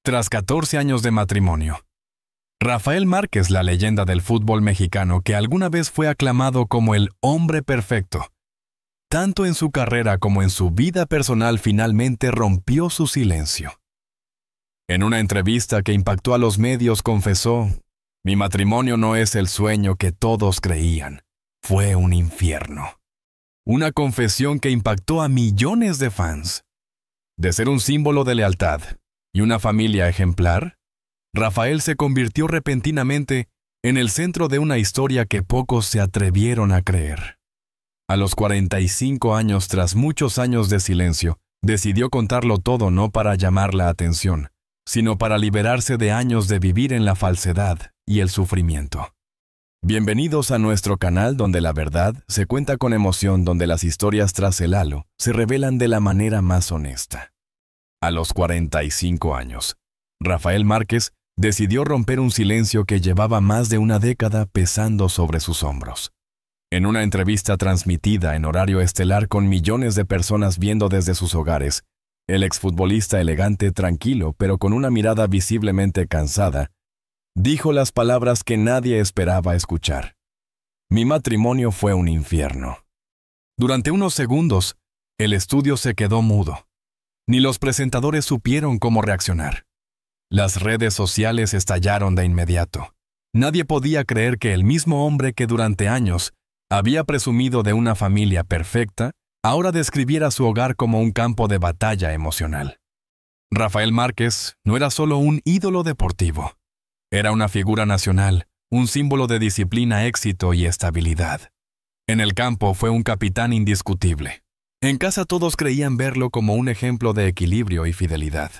Tras 14 años de matrimonio, Rafael Márquez, la leyenda del fútbol mexicano que alguna vez fue aclamado como el hombre perfecto, tanto en su carrera como en su vida personal, finalmente rompió su silencio. En una entrevista que impactó a los medios confesó: "Mi matrimonio no es el sueño que todos creían, fue un infierno". Una confesión que impactó a millones de fans. De ser un símbolo de lealtad y una familia ejemplar, Rafael se convirtió repentinamente en el centro de una historia que pocos se atrevieron a creer. A los 45 años, tras muchos años de silencio, decidió contarlo todo, no para llamar la atención, sino para liberarse de años de vivir en la falsedad y el sufrimiento. Bienvenidos a nuestro canal donde la verdad se cuenta con emoción, donde las historias tras el halo se revelan de la manera más honesta. A los 45 años, Rafael Márquez decidió romper un silencio que llevaba más de una década pesando sobre sus hombros. En una entrevista transmitida en horario estelar con millones de personas viendo desde sus hogares, el exfutbolista elegante, tranquilo, pero con una mirada visiblemente cansada, dijo las palabras que nadie esperaba escuchar: "Mi matrimonio fue un infierno". Durante unos segundos, el estudio se quedó mudo. Ni los presentadores supieron cómo reaccionar. Las redes sociales estallaron de inmediato. Nadie podía creer que el mismo hombre que durante años había presumido de una familia perfecta, ahora describiera su hogar como un campo de batalla emocional. Rafael Márquez no era solo un ídolo deportivo. Era una figura nacional, un símbolo de disciplina, éxito y estabilidad. En el campo fue un capitán indiscutible. En casa todos creían verlo como un ejemplo de equilibrio y fidelidad.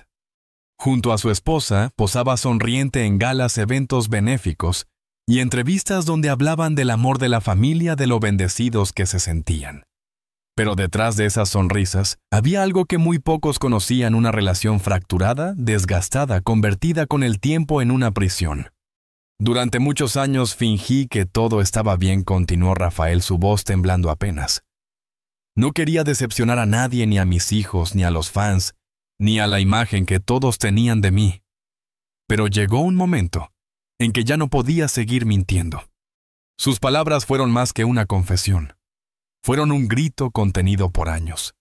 Junto a su esposa, posaba sonriente en galas, eventos benéficos y entrevistas donde hablaban del amor de la familia, de lo bendecidos que se sentían. Pero detrás de esas sonrisas había algo que muy pocos conocían: una relación fracturada, desgastada, convertida con el tiempo en una prisión. "Durante muchos años fingí que todo estaba bien", continuó Rafael, su voz temblando apenas. "No quería decepcionar a nadie, ni a mis hijos, ni a los fans, ni a la imagen que todos tenían de mí. Pero llegó un momento en que ya no podía seguir mintiendo". Sus palabras fueron más que una confesión. Fueron un grito contenido por años.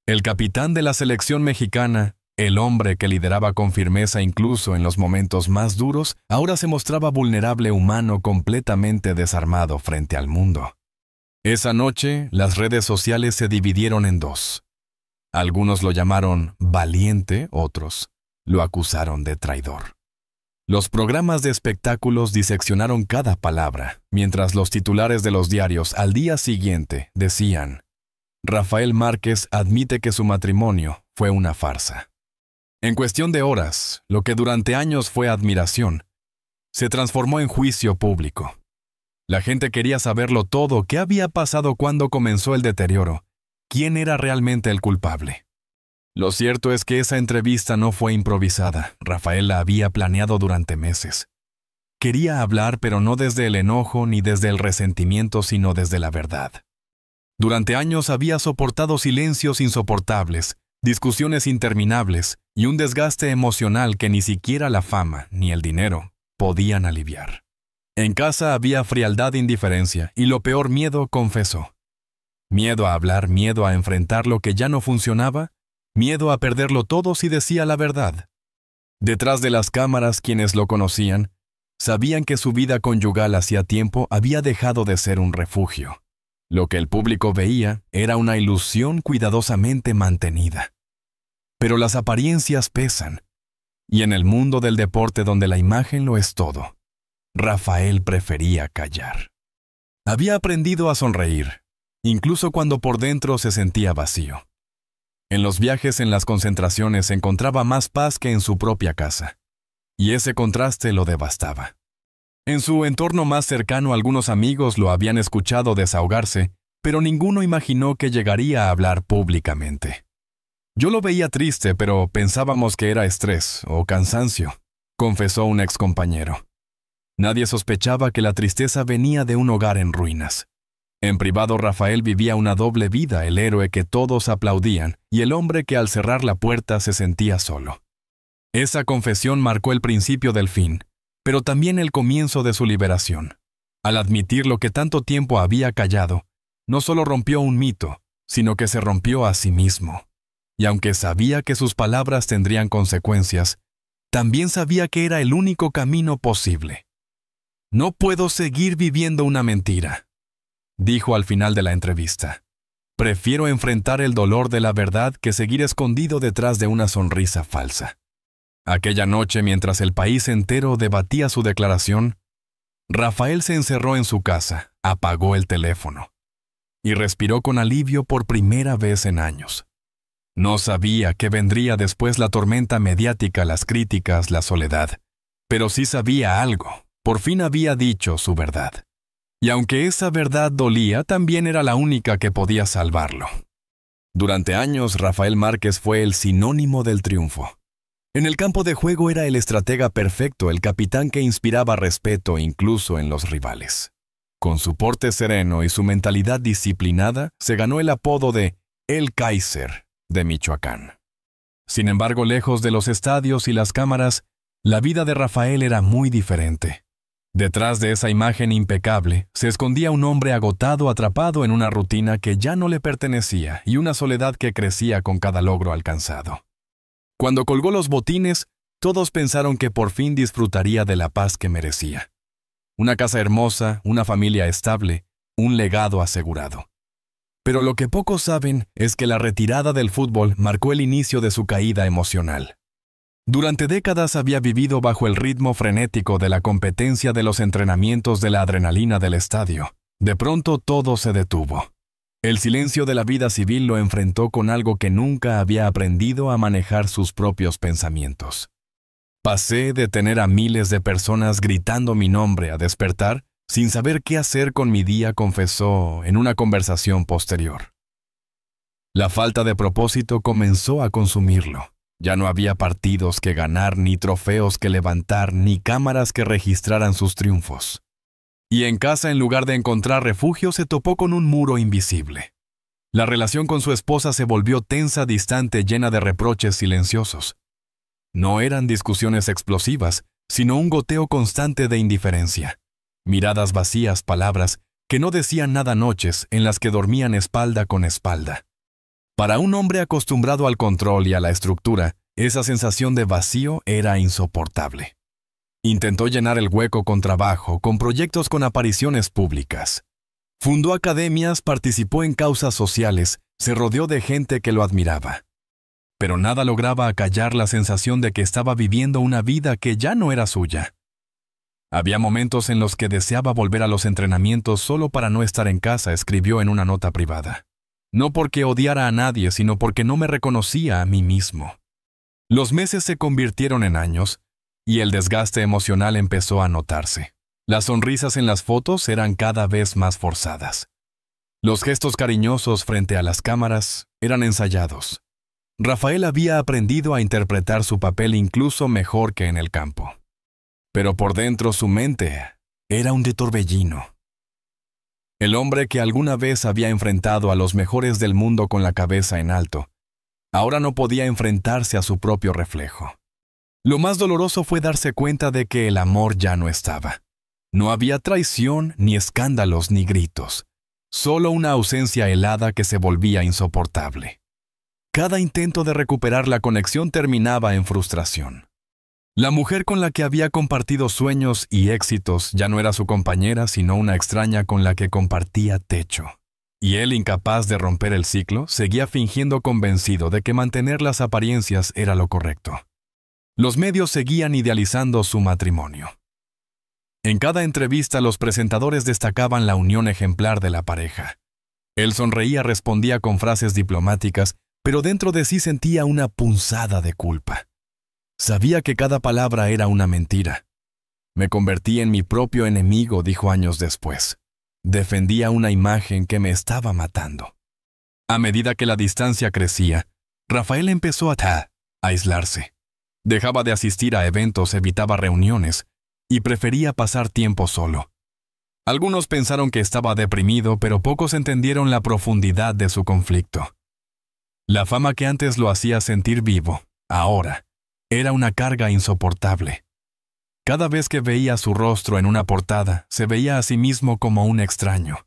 El capitán de la selección mexicana, el hombre que lideraba con firmeza incluso en los momentos más duros, ahora se mostraba vulnerable, humano, completamente desarmado frente al mundo. Esa noche, las redes sociales se dividieron en dos. Algunos lo llamaron valiente, otros lo acusaron de traidor. Los programas de espectáculos diseccionaron cada palabra, mientras los titulares de los diarios al día siguiente decían: "Rafael Márquez admite que su matrimonio fue una farsa". En cuestión de horas, lo que durante años fue admiración, se transformó en juicio público. La gente quería saberlo todo: qué había pasado, cuándo comenzó el deterioro, quién era realmente el culpable. Lo cierto es que esa entrevista no fue improvisada. Rafael la había planeado durante meses. Quería hablar, pero no desde el enojo ni desde el resentimiento, sino desde la verdad. Durante años había soportado silencios insoportables, discusiones interminables y un desgaste emocional que ni siquiera la fama ni el dinero podían aliviar. En casa había frialdad e indiferencia, y lo peor, miedo, confesó. Miedo a hablar, miedo a enfrentar lo que ya no funcionaba, miedo a perderlo todo si decía la verdad. Detrás de las cámaras, quienes lo conocían sabían que su vida conyugal hacía tiempo había dejado de ser un refugio. Lo que el público veía era una ilusión cuidadosamente mantenida. Pero las apariencias pesan, y en el mundo del deporte, donde la imagen lo es todo, Rafael prefería callar. Había aprendido a sonreír, incluso cuando por dentro se sentía vacío. En los viajes, en las concentraciones, encontraba más paz que en su propia casa. Y ese contraste lo devastaba. En su entorno más cercano, algunos amigos lo habían escuchado desahogarse, pero ninguno imaginó que llegaría a hablar públicamente. "Yo lo veía triste, pero pensábamos que era estrés o cansancio", confesó un excompañero. Nadie sospechaba que la tristeza venía de un hogar en ruinas. En privado, Rafael vivía una doble vida: el héroe que todos aplaudían y el hombre que al cerrar la puerta se sentía solo. Esa confesión marcó el principio del fin, pero también el comienzo de su liberación. Al admitir lo que tanto tiempo había callado, no solo rompió un mito, sino que se rompió a sí mismo. Y aunque sabía que sus palabras tendrían consecuencias, también sabía que era el único camino posible. «No puedo seguir viviendo una mentira», dijo al final de la entrevista. «Prefiero enfrentar el dolor de la verdad que seguir escondido detrás de una sonrisa falsa». Aquella noche, mientras el país entero debatía su declaración, Rafael se encerró en su casa, apagó el teléfono y respiró con alivio por primera vez en años. No sabía que vendría después la tormenta mediática, las críticas, la soledad, pero sí sabía algo. Por fin había dicho su verdad. Y aunque esa verdad dolía, también era la única que podía salvarlo. Durante años, Rafael Márquez fue el sinónimo del triunfo. En el campo de juego era el estratega perfecto, el capitán que inspiraba respeto incluso en los rivales. Con su porte sereno y su mentalidad disciplinada, se ganó el apodo de El Kaiser de Michoacán. Sin embargo, lejos de los estadios y las cámaras, la vida de Rafael era muy diferente. Detrás de esa imagen impecable, se escondía un hombre agotado, atrapado en una rutina que ya no le pertenecía y una soledad que crecía con cada logro alcanzado. Cuando colgó los botines, todos pensaron que por fin disfrutaría de la paz que merecía. Una casa hermosa, una familia estable, un legado asegurado. Pero lo que pocos saben es que la retirada del fútbol marcó el inicio de su caída emocional. Durante décadas había vivido bajo el ritmo frenético de la competencia, de los entrenamientos, de la adrenalina del estadio. De pronto todo se detuvo. El silencio de la vida civil lo enfrentó con algo que nunca había aprendido: a manejar sus propios pensamientos. Pasé de tener a miles de personas gritando mi nombre a despertar sin saber qué hacer con mi día, confesó en una conversación posterior. La falta de propósito comenzó a consumirlo. Ya no había partidos que ganar, ni trofeos que levantar, ni cámaras que registraran sus triunfos. Y en casa, en lugar de encontrar refugio, se topó con un muro invisible. La relación con su esposa se volvió tensa, distante, llena de reproches silenciosos. No eran discusiones explosivas, sino un goteo constante de indiferencia. Miradas vacías, palabras que no decían nada, noches en las que dormían espalda con espalda. Para un hombre acostumbrado al control y a la estructura, esa sensación de vacío era insoportable. Intentó llenar el hueco con trabajo, con proyectos, con apariciones públicas. Fundó academias, participó en causas sociales, se rodeó de gente que lo admiraba. Pero nada lograba acallar la sensación de que estaba viviendo una vida que ya no era suya. Había momentos en los que deseaba volver a los entrenamientos solo para no estar en casa, escribió en una nota privada. No porque odiara a nadie, sino porque no me reconocía a mí mismo. Los meses se convirtieron en años, y el desgaste emocional empezó a notarse. Las sonrisas en las fotos eran cada vez más forzadas. Los gestos cariñosos frente a las cámaras eran ensayados. Rafael había aprendido a interpretar su papel incluso mejor que en el campo. Pero por dentro su mente era un torbellino. El hombre que alguna vez había enfrentado a los mejores del mundo con la cabeza en alto, ahora no podía enfrentarse a su propio reflejo. Lo más doloroso fue darse cuenta de que el amor ya no estaba. No había traición, ni escándalos, ni gritos. Solo una ausencia helada que se volvía insoportable. Cada intento de recuperar la conexión terminaba en frustración. La mujer con la que había compartido sueños y éxitos ya no era su compañera, sino una extraña con la que compartía techo. Y él, incapaz de romper el ciclo, seguía fingiendo, convencido de que mantener las apariencias era lo correcto. Los medios seguían idealizando su matrimonio. En cada entrevista, los presentadores destacaban la unión ejemplar de la pareja. Él sonreía, respondía con frases diplomáticas, pero dentro de sí sentía una punzada de culpa. Sabía que cada palabra era una mentira. Me convertí en mi propio enemigo, dijo años después. Defendía una imagen que me estaba matando. A medida que la distancia crecía, Rafael empezó a aislarse. Dejaba de asistir a eventos, evitaba reuniones y prefería pasar tiempo solo. Algunos pensaron que estaba deprimido, pero pocos entendieron la profundidad de su conflicto. La fama que antes lo hacía sentir vivo, ahora Era una carga insoportable. Cada vez que veía su rostro en una portada, se veía a sí mismo como un extraño.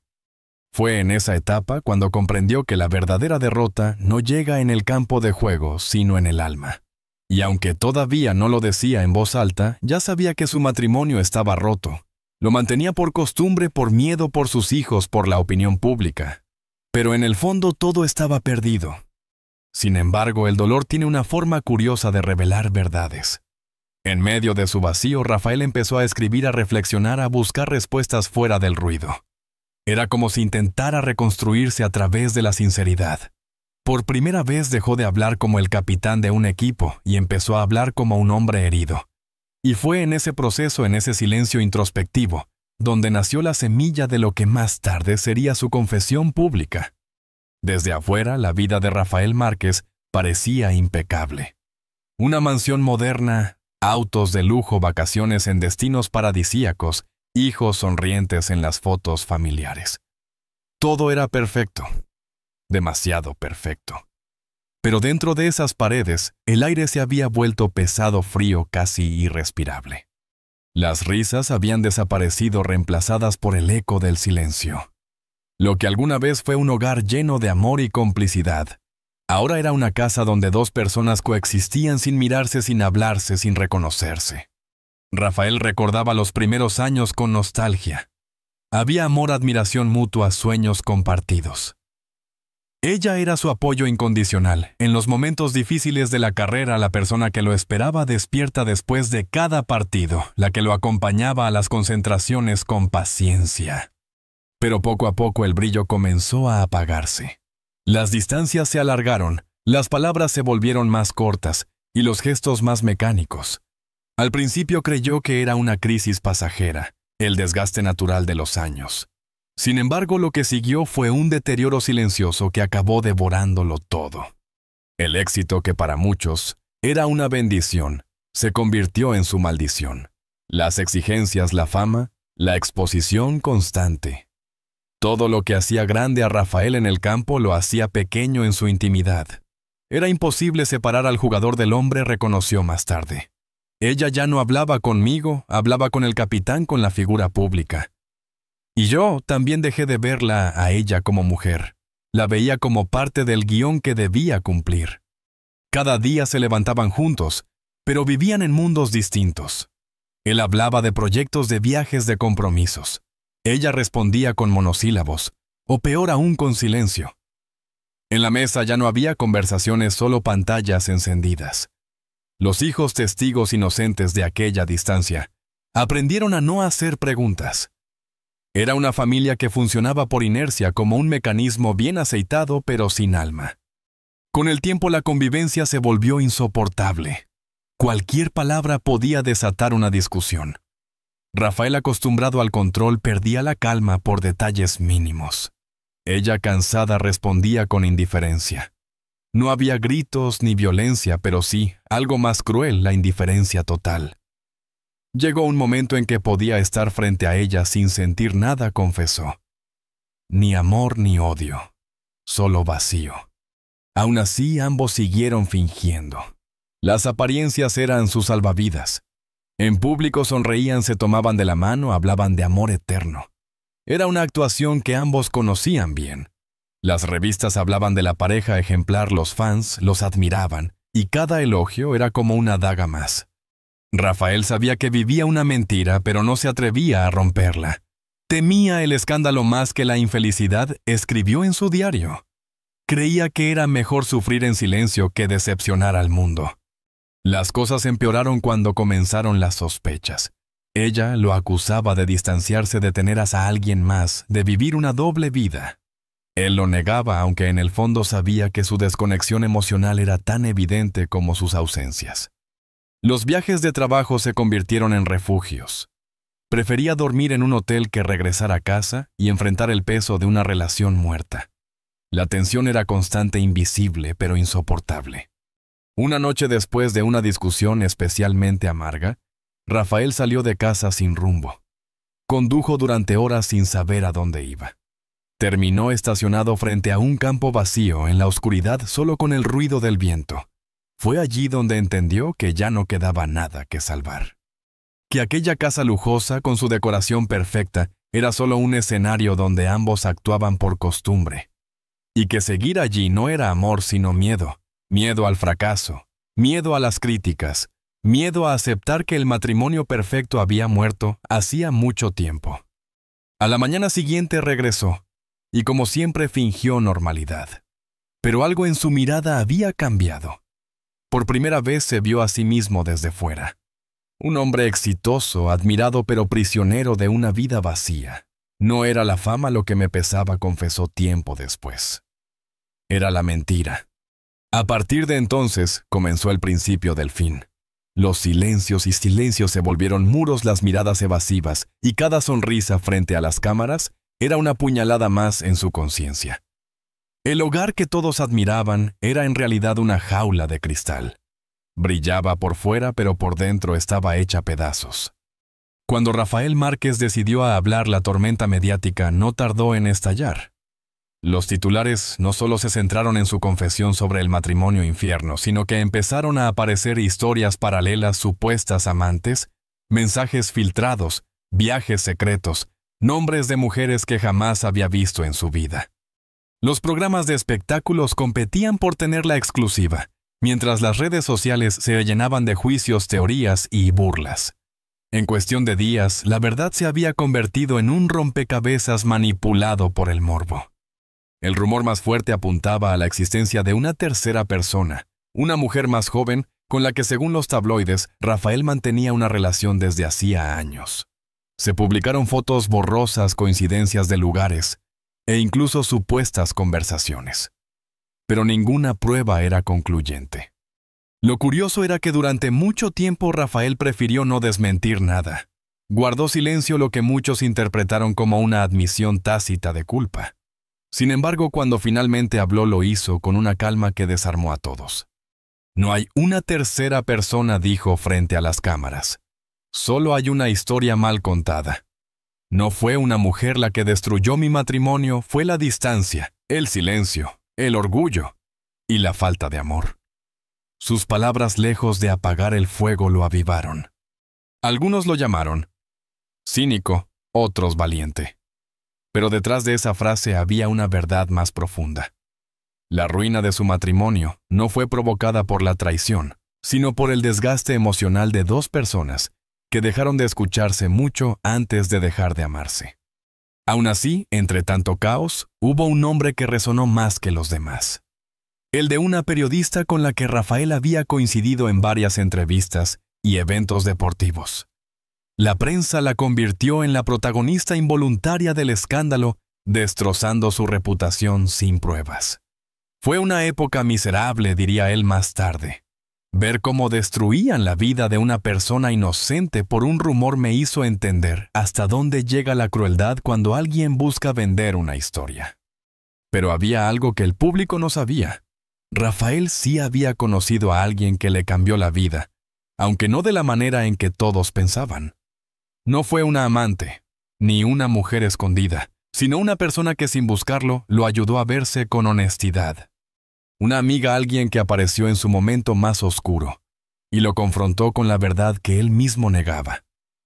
Fue en esa etapa cuando comprendió que la verdadera derrota no llega en el campo de juego, sino en el alma. Y aunque todavía no lo decía en voz alta, ya sabía que su matrimonio estaba roto. Lo mantenía por costumbre, por miedo por sus hijos, por la opinión pública. Pero en el fondo todo estaba perdido. Sin embargo, el dolor tiene una forma curiosa de revelar verdades. En medio de su vacío, Rafael empezó a escribir, a reflexionar, a buscar respuestas fuera del ruido. Era como si intentara reconstruirse a través de la sinceridad. Por primera vez dejó de hablar como el capitán de un equipo y empezó a hablar como un hombre herido. Y fue en ese proceso, en ese silencio introspectivo, donde nació la semilla de lo que más tarde sería su confesión pública. Desde afuera, la vida de Rafael Márquez parecía impecable. Una mansión moderna, autos de lujo, vacaciones en destinos paradisíacos, hijos sonrientes en las fotos familiares. Todo era perfecto, demasiado perfecto. Pero dentro de esas paredes, el aire se había vuelto pesado, frío, casi irrespirable. Las risas habían desaparecido, reemplazadas por el eco del silencio. Lo que alguna vez fue un hogar lleno de amor y complicidad, ahora era una casa donde dos personas coexistían sin mirarse, sin hablarse, sin reconocerse. Rafael recordaba los primeros años con nostalgia. Había amor, admiración mutua, sueños compartidos. Ella era su apoyo incondicional. En los momentos difíciles de la carrera, la persona que lo esperaba despierta después de cada partido, la que lo acompañaba a las concentraciones con paciencia. Pero poco a poco el brillo comenzó a apagarse. Las distancias se alargaron, las palabras se volvieron más cortas y los gestos más mecánicos. Al principio creyó que era una crisis pasajera, el desgaste natural de los años. Sin embargo, lo que siguió fue un deterioro silencioso que acabó devorándolo todo. El éxito, que para muchos era una bendición, se convirtió en su maldición. Las exigencias, la fama, la exposición constante. Todo lo que hacía grande a Rafael en el campo lo hacía pequeño en su intimidad. Era imposible separar al jugador del hombre, reconoció más tarde. Ella ya no hablaba conmigo, hablaba con el capitán, con la figura pública. Y yo también dejé de verla a ella como mujer. La veía como parte del guión que debía cumplir. Cada día se levantaban juntos, pero vivían en mundos distintos. Él hablaba de proyectos, de viajes, de compromisos. Ella respondía con monosílabos, o peor aún, con silencio. En la mesa ya no había conversaciones, solo pantallas encendidas. Los hijos, testigos inocentes de aquella distancia, aprendieron a no hacer preguntas. Era una familia que funcionaba por inercia, como un mecanismo bien aceitado pero sin alma. Con el tiempo la convivencia se volvió insoportable. Cualquier palabra podía desatar una discusión. Rafael, acostumbrado al control, perdía la calma por detalles mínimos. Ella, cansada, respondía con indiferencia. No había gritos ni violencia, pero sí, algo más cruel, la indiferencia total. Llegó un momento en que podía estar frente a ella sin sentir nada, confesó. Ni amor ni odio, solo vacío. Aún así, ambos siguieron fingiendo. Las apariencias eran sus salvavidas. En público sonreían, se tomaban de la mano, hablaban de amor eterno. Era una actuación que ambos conocían bien. Las revistas hablaban de la pareja ejemplar, los fans los admiraban, y cada elogio era como una daga más. Rafael sabía que vivía una mentira, pero no se atrevía a romperla. Temía el escándalo más que la infelicidad, escribió en su diario. Creía que era mejor sufrir en silencio que decepcionar al mundo. Las cosas empeoraron cuando comenzaron las sospechas. Ella lo acusaba de distanciarse, de tener a alguien más, de vivir una doble vida. Él lo negaba, aunque en el fondo sabía que su desconexión emocional era tan evidente como sus ausencias. Los viajes de trabajo se convirtieron en refugios. Prefería dormir en un hotel que regresar a casa y enfrentar el peso de una relación muerta. La tensión era constante, invisible, pero insoportable. Una noche, después de una discusión especialmente amarga, Rafael salió de casa sin rumbo. Condujo durante horas sin saber a dónde iba. Terminó estacionado frente a un campo vacío, en la oscuridad, solo con el ruido del viento. Fue allí donde entendió que ya no quedaba nada que salvar. Que aquella casa lujosa, con su decoración perfecta, era solo un escenario donde ambos actuaban por costumbre. Y que seguir allí no era amor sino miedo. Miedo al fracaso, miedo a las críticas, miedo a aceptar que el matrimonio perfecto había muerto hacía mucho tiempo. A la mañana siguiente regresó, y como siempre fingió normalidad. Pero algo en su mirada había cambiado. Por primera vez se vio a sí mismo desde fuera. Un hombre exitoso, admirado pero prisionero de una vida vacía. No era la fama lo que me pesaba, confesó tiempo después. Era la mentira. A partir de entonces comenzó el principio del fin. Los silencios y silencios se volvieron muros, las miradas evasivas, y cada sonrisa frente a las cámaras era una puñalada más en su conciencia. El hogar que todos admiraban era en realidad una jaula de cristal. Brillaba por fuera, pero por dentro estaba hecha pedazos. Cuando Rafael Márquez decidió a hablar, la tormenta mediática no tardó en estallar. Los titulares no solo se centraron en su confesión sobre el matrimonio infierno, sino que empezaron a aparecer historias paralelas, supuestas amantes, mensajes filtrados, viajes secretos, nombres de mujeres que jamás había visto en su vida. Los programas de espectáculos competían por tener la exclusiva, mientras las redes sociales se llenaban de juicios, teorías y burlas. En cuestión de días, la verdad se había convertido en un rompecabezas manipulado por el morbo. El rumor más fuerte apuntaba a la existencia de una tercera persona, una mujer más joven con la que, según los tabloides, Rafael mantenía una relación desde hacía años. Se publicaron fotos borrosas, coincidencias de lugares e incluso supuestas conversaciones. Pero ninguna prueba era concluyente. Lo curioso era que durante mucho tiempo Rafael prefirió no desmentir nada. Guardó silencio, lo que muchos interpretaron como una admisión tácita de culpa. Sin embargo, cuando finalmente habló, lo hizo con una calma que desarmó a todos. No hay una tercera persona, dijo frente a las cámaras. Solo hay una historia mal contada. No fue una mujer la que destruyó mi matrimonio, fue la distancia, el silencio, el orgullo y la falta de amor. Sus palabras, lejos de apagar el fuego, lo avivaron. Algunos lo llamaron cínico, otros valiente. Pero detrás de esa frase había una verdad más profunda. La ruina de su matrimonio no fue provocada por la traición, sino por el desgaste emocional de dos personas que dejaron de escucharse mucho antes de dejar de amarse. Aún así, entre tanto caos, hubo un nombre que resonó más que los demás. El de una periodista con la que Rafael había coincidido en varias entrevistas y eventos deportivos. La prensa la convirtió en la protagonista involuntaria del escándalo, destrozando su reputación sin pruebas. Fue una época miserable, diría él más tarde. Ver cómo destruían la vida de una persona inocente por un rumor me hizo entender hasta dónde llega la crueldad cuando alguien busca vender una historia. Pero había algo que el público no sabía. Rafael sí había conocido a alguien que le cambió la vida, aunque no de la manera en que todos pensaban. No fue una amante, ni una mujer escondida, sino una persona que sin buscarlo lo ayudó a verse con honestidad. Una amiga, alguien que apareció en su momento más oscuro, y lo confrontó con la verdad que él mismo negaba.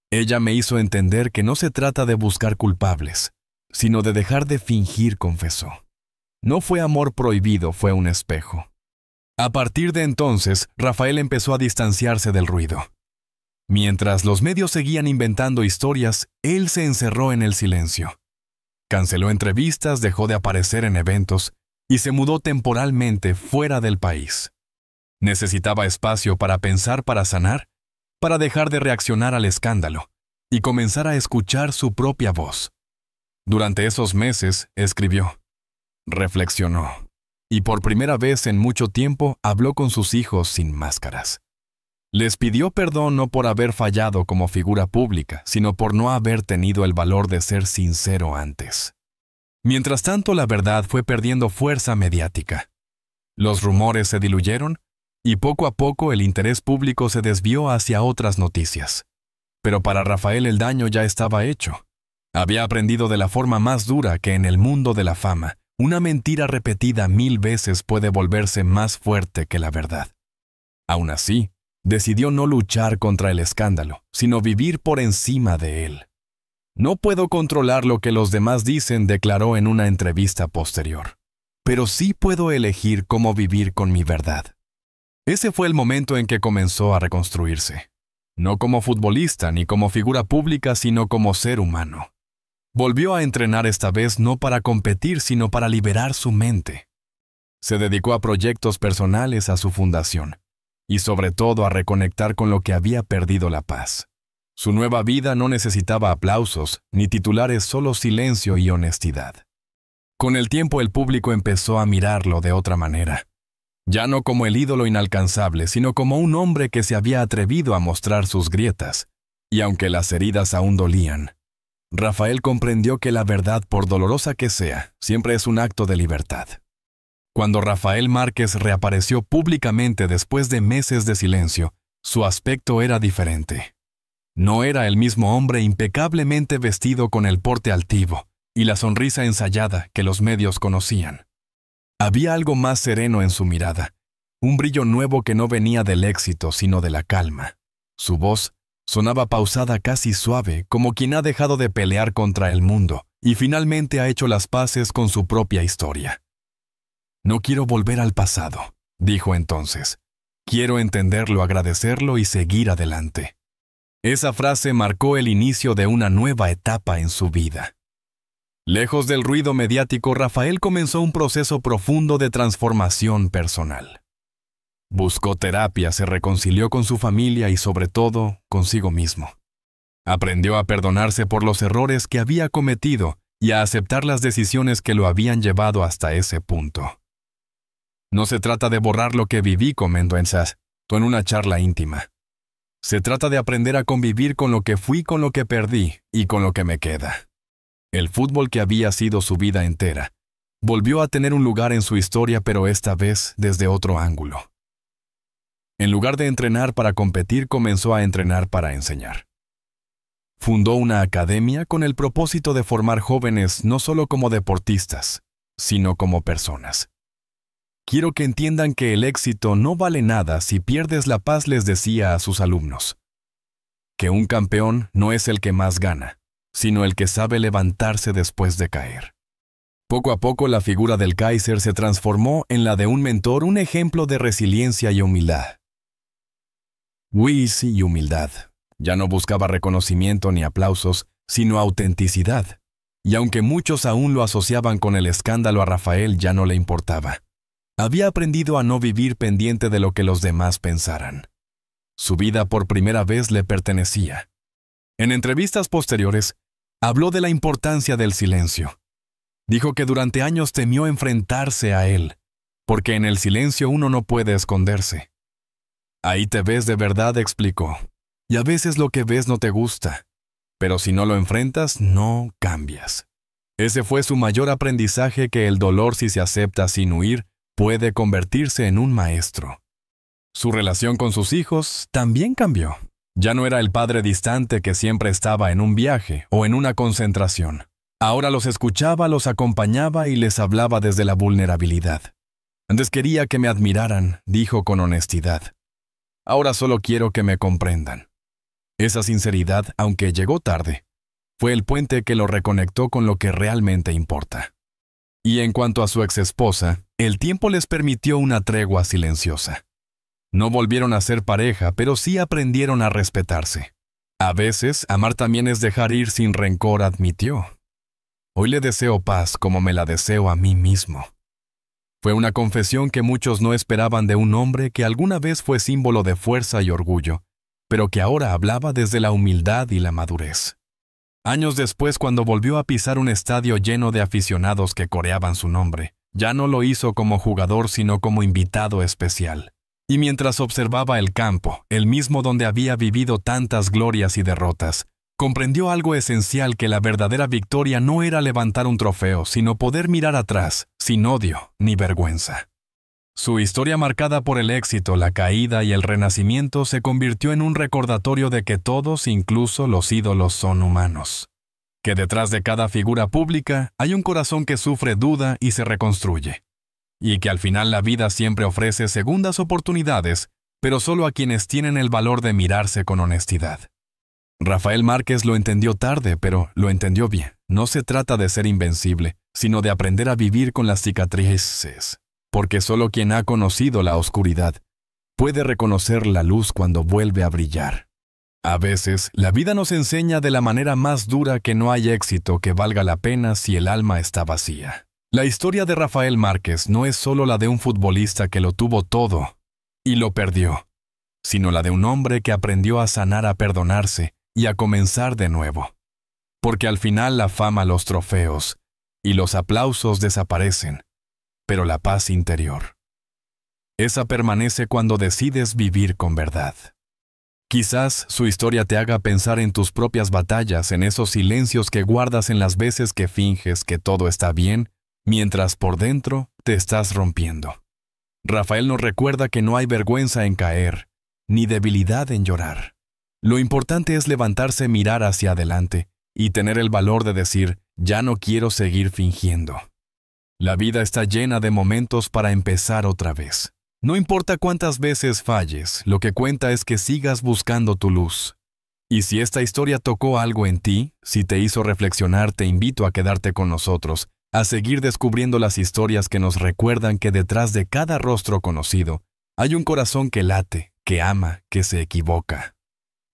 Ella me hizo entender que no se trata de buscar culpables, sino de dejar de fingir, confesó. No fue amor prohibido, fue un espejo. A partir de entonces, Rafael empezó a distanciarse del ruido. Mientras los medios seguían inventando historias, él se encerró en el silencio. Canceló entrevistas, dejó de aparecer en eventos y se mudó temporalmente fuera del país. Necesitaba espacio para pensar, para sanar, para dejar de reaccionar al escándalo y comenzar a escuchar su propia voz. Durante esos meses, escribió, reflexionó y por primera vez en mucho tiempo habló con sus hijos sin máscaras. Les pidió perdón no por haber fallado como figura pública, sino por no haber tenido el valor de ser sincero antes. Mientras tanto, la verdad fue perdiendo fuerza mediática. Los rumores se diluyeron y poco a poco el interés público se desvió hacia otras noticias. Pero para Rafael el daño ya estaba hecho. Había aprendido de la forma más dura que en el mundo de la fama, una mentira repetida 1000 veces puede volverse más fuerte que la verdad. Aún así, decidió no luchar contra el escándalo, sino vivir por encima de él. No puedo controlar lo que los demás dicen, declaró en una entrevista posterior, pero sí puedo elegir cómo vivir con mi verdad. Ese fue el momento en que comenzó a reconstruirse, no como futbolista ni como figura pública, sino como ser humano. Volvió a entrenar esta vez no para competir, sino para liberar su mente. Se dedicó a proyectos personales, a su fundación, y sobre todo a reconectar con lo que había perdido la paz. Su nueva vida no necesitaba aplausos ni titulares, solo silencio y honestidad. Con el tiempo el público empezó a mirarlo de otra manera. Ya no como el ídolo inalcanzable, sino como un hombre que se había atrevido a mostrar sus grietas. Y aunque las heridas aún dolían, Rafael comprendió que la verdad, por dolorosa que sea, siempre es un acto de libertad. Cuando Rafael Márquez reapareció públicamente después de meses de silencio, su aspecto era diferente. No era el mismo hombre impecablemente vestido con el porte altivo y la sonrisa ensayada que los medios conocían. Había algo más sereno en su mirada, un brillo nuevo que no venía del éxito sino de la calma. Su voz sonaba pausada, casi suave, como quien ha dejado de pelear contra el mundo y finalmente ha hecho las paces con su propia historia. No quiero volver al pasado, dijo entonces. Quiero entenderlo, agradecerlo y seguir adelante. Esa frase marcó el inicio de una nueva etapa en su vida. Lejos del ruido mediático, Rafael comenzó un proceso profundo de transformación personal. Buscó terapia, se reconcilió con su familia y, sobre todo, consigo mismo. Aprendió a perdonarse por los errores que había cometido y a aceptar las decisiones que lo habían llevado hasta ese punto. No se trata de borrar lo que viví, comentó en una charla íntima. Se trata de aprender a convivir con lo que fui, con lo que perdí y con lo que me queda. El fútbol, que había sido su vida entera, volvió a tener un lugar en su historia, pero esta vez desde otro ángulo. En lugar de entrenar para competir, comenzó a entrenar para enseñar. Fundó una academia con el propósito de formar jóvenes no solo como deportistas, sino como personas. Quiero que entiendan que el éxito no vale nada si pierdes la paz, les decía a sus alumnos. Que un campeón no es el que más gana, sino el que sabe levantarse después de caer. Poco a poco la figura del Kaiser se transformó en la de un mentor, un ejemplo de resiliencia y humildad. Y humildad. Ya no buscaba reconocimiento ni aplausos, sino autenticidad. Y aunque muchos aún lo asociaban con el escándalo, a Rafael ya no le importaba. Había aprendido a no vivir pendiente de lo que los demás pensaran. Su vida por primera vez le pertenecía. En entrevistas posteriores, habló de la importancia del silencio. Dijo que durante años temió enfrentarse a él, porque en el silencio uno no puede esconderse. Ahí te ves de verdad, explicó, y a veces lo que ves no te gusta, pero si no lo enfrentas, no cambias. Ese fue su mayor aprendizaje, que el dolor, si se acepta sin huir, puede convertirse en un maestro. Su relación con sus hijos también cambió. Ya no era el padre distante que siempre estaba en un viaje o en una concentración. Ahora los escuchaba, los acompañaba y les hablaba desde la vulnerabilidad. Antes quería que me admiraran, dijo con honestidad. Ahora solo quiero que me comprendan. Esa sinceridad, aunque llegó tarde, fue el puente que lo reconectó con lo que realmente importa. Y en cuanto a su exesposa, el tiempo les permitió una tregua silenciosa. No volvieron a ser pareja, pero sí aprendieron a respetarse. A veces, amar también es dejar ir sin rencor, admitió. Hoy le deseo paz como me la deseo a mí mismo. Fue una confesión que muchos no esperaban de un hombre que alguna vez fue símbolo de fuerza y orgullo, pero que ahora hablaba desde la humildad y la madurez. Años después, cuando volvió a pisar un estadio lleno de aficionados que coreaban su nombre, ya no lo hizo como jugador, sino como invitado especial. Y mientras observaba el campo, el mismo donde había vivido tantas glorias y derrotas, comprendió algo esencial: que la verdadera victoria no era levantar un trofeo, sino poder mirar atrás, sin odio ni vergüenza. Su historia, marcada por el éxito, la caída y el renacimiento, se convirtió en un recordatorio de que todos, incluso los ídolos, son humanos. Que detrás de cada figura pública hay un corazón que sufre, duda y se reconstruye. Y que al final la vida siempre ofrece segundas oportunidades pero solo a quienes tienen el valor de mirarse con honestidad. Rafael Márquez lo entendió tarde, pero lo entendió bien. No se trata de ser invencible, sino de aprender a vivir con las cicatrices, porque solo quien ha conocido la oscuridad puede reconocer la luz cuando vuelve a brillar. A veces, la vida nos enseña de la manera más dura que no hay éxito que valga la pena si el alma está vacía. La historia de Rafael Márquez no es solo la de un futbolista que lo tuvo todo y lo perdió, sino la de un hombre que aprendió a sanar, a perdonarse y a comenzar de nuevo. Porque al final la fama, los trofeos y los aplausos desaparecen, pero la paz interior, esa permanece cuando decides vivir con verdad. Quizás su historia te haga pensar en tus propias batallas, en esos silencios que guardas, en las veces que finges que todo está bien, mientras por dentro te estás rompiendo. Rafael nos recuerda que no hay vergüenza en caer, ni debilidad en llorar. Lo importante es levantarse, mirar hacia adelante y tener el valor de decir, ya no quiero seguir fingiendo. La vida está llena de momentos para empezar otra vez. No importa cuántas veces falles, lo que cuenta es que sigas buscando tu luz. Y si esta historia tocó algo en ti, si te hizo reflexionar, te invito a quedarte con nosotros, a seguir descubriendo las historias que nos recuerdan que detrás de cada rostro conocido hay un corazón que late, que ama, que se equivoca.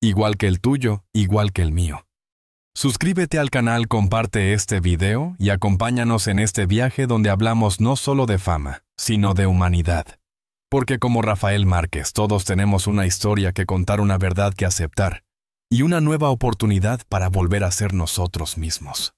Igual que el tuyo, igual que el mío. Suscríbete al canal, comparte este video y acompáñanos en este viaje donde hablamos no solo de fama, sino de humanidad. Porque como Rafael Márquez, todos tenemos una historia que contar, una verdad que aceptar y una nueva oportunidad para volver a ser nosotros mismos.